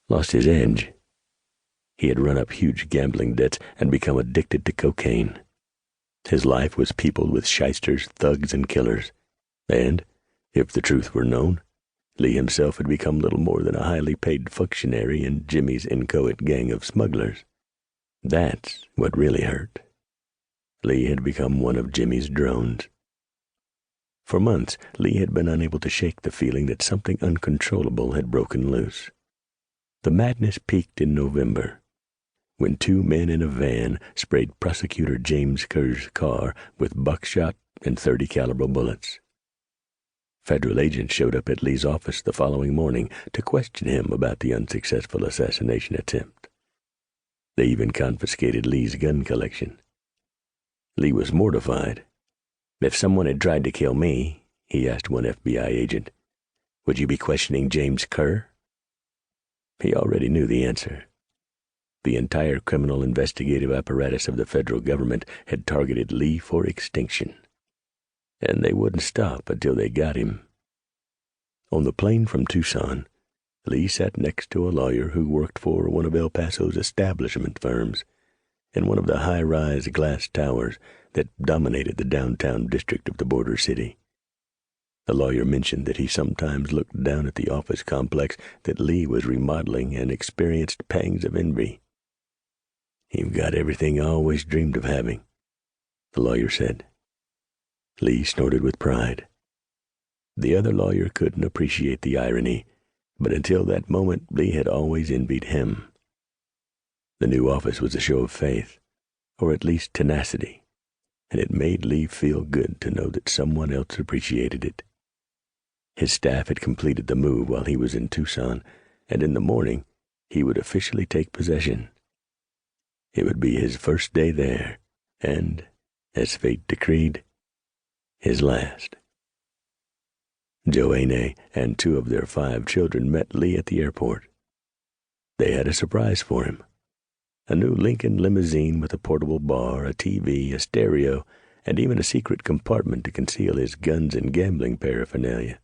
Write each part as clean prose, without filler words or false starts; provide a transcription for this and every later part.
lost his edge. He had run up huge gambling debts and become addicted to cocaine. His life was peopled with shysters, thugs, and killers, and, if the truth were known, Lee himself had become little more than a highly paid functionary in Jimmy's inchoate gang of smugglers. That's what really hurt. Lee had become one of Jimmy's drones. For months, Lee had been unable to shake the feeling that something uncontrollable had broken loose. The madness peaked in November, when two men in a van sprayed Prosecutor James Kerr's car with buckshot and .30 caliber bullets. Federal agents showed up at Lee's office the following morning to question him about the unsuccessful assassination attempt. They even confiscated Lee's gun collection. Lee was mortified. "If someone had tried to kill me," he asked one FBI agent, "would you be questioning James Kerr?" He already knew the answer. The entire criminal investigative apparatus of the federal government had targeted Lee for extinction, and they wouldn't stop until they got him. On the plane from Tucson, Lee sat next to a lawyer who worked for one of El Paso's establishment firms in one of the high-rise glass towers that dominated the downtown district of the border city. The lawyer mentioned that he sometimes looked down at the office complex that Lee was remodeling and experienced pangs of envy. "You've got everything I always dreamed of having," the lawyer said. Lee snorted with pride. The other lawyer couldn't appreciate the irony, but until that moment Lee had always envied him. The new office was a show of faith, or at least tenacity, and it made Lee feel good to know that someone else appreciated it. His staff had completed the move while he was in Tucson, and in the morning he would officially take possession. It would be his first day there, and, as fate decreed, his last. Joanne and two of their 5 children met Lee at the airport. They had a surprise for him: a new Lincoln limousine with a portable bar, a TV, a stereo, and even a secret compartment to conceal his guns and gambling paraphernalia.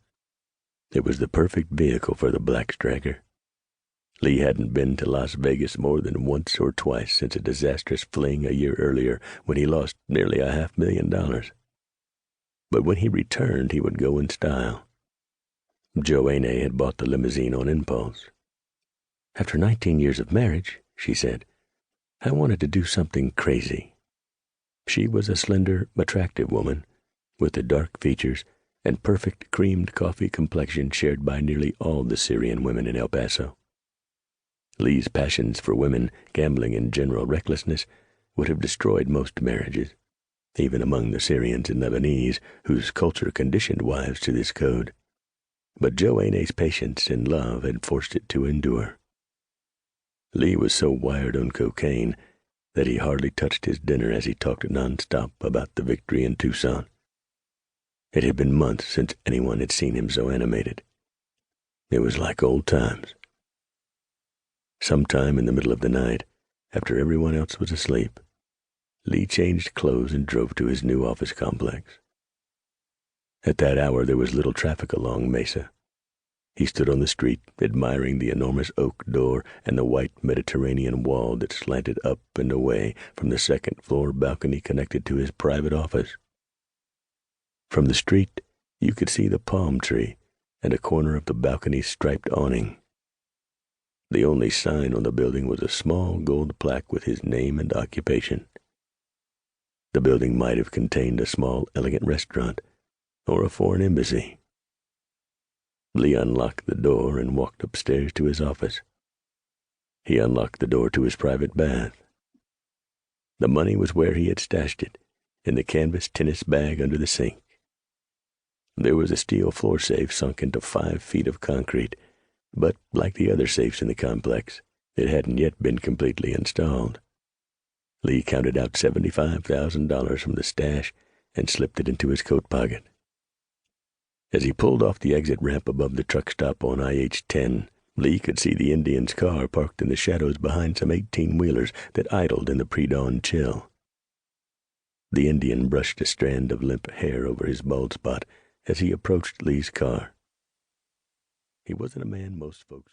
It was the perfect vehicle for the black striker. Lee hadn't been to Las Vegas more than once or twice since a disastrous fling a year earlier when he lost nearly $500,000. But when he returned, he would go in style. Joanne had bought the limousine on impulse. "After 19 years of marriage," she said, "I wanted to do something crazy." She was a slender, attractive woman with the dark features and perfect creamed coffee complexion shared by nearly all the Syrian women in El Paso. Lee's passions for women, gambling, and general recklessness would have destroyed most marriages, even among the Syrians and Lebanese, whose culture conditioned wives to this code. But Joanne's patience and love had forced it to endure. Lee was so wired on cocaine that he hardly touched his dinner as he talked nonstop about the victory in Tucson. It had been months since anyone had seen him so animated. It was like old times. Sometime in the middle of the night, after everyone else was asleep, Lee changed clothes and drove to his new office complex. At that hour there was little traffic along Mesa. He stood on the street, admiring the enormous oak door and the white Mediterranean wall that slanted up and away from the second-floor balcony connected to his private office. From the street, you could see the palm tree and a corner of the balcony's striped awning. The only sign on the building was a small gold plaque with his name and occupation. The building might have contained a small, elegant restaurant or a foreign embassy. Lee unlocked the door and walked upstairs to his office. He unlocked the door to his private bath. The money was where he had stashed it, in the canvas tennis bag under the sink. There was a steel floor safe sunk into 5 feet of concrete, but like the other safes in the complex, it hadn't yet been completely installed. Lee counted out $75,000 from the stash and slipped it into his coat pocket. As he pulled off the exit ramp above the truck stop on IH-10, Lee could see the Indian's car parked in the shadows behind some 18-wheelers that idled in the pre-dawn chill. The Indian brushed a strand of limp hair over his bald spot as he approached Lee's car. He wasn't a man most folks would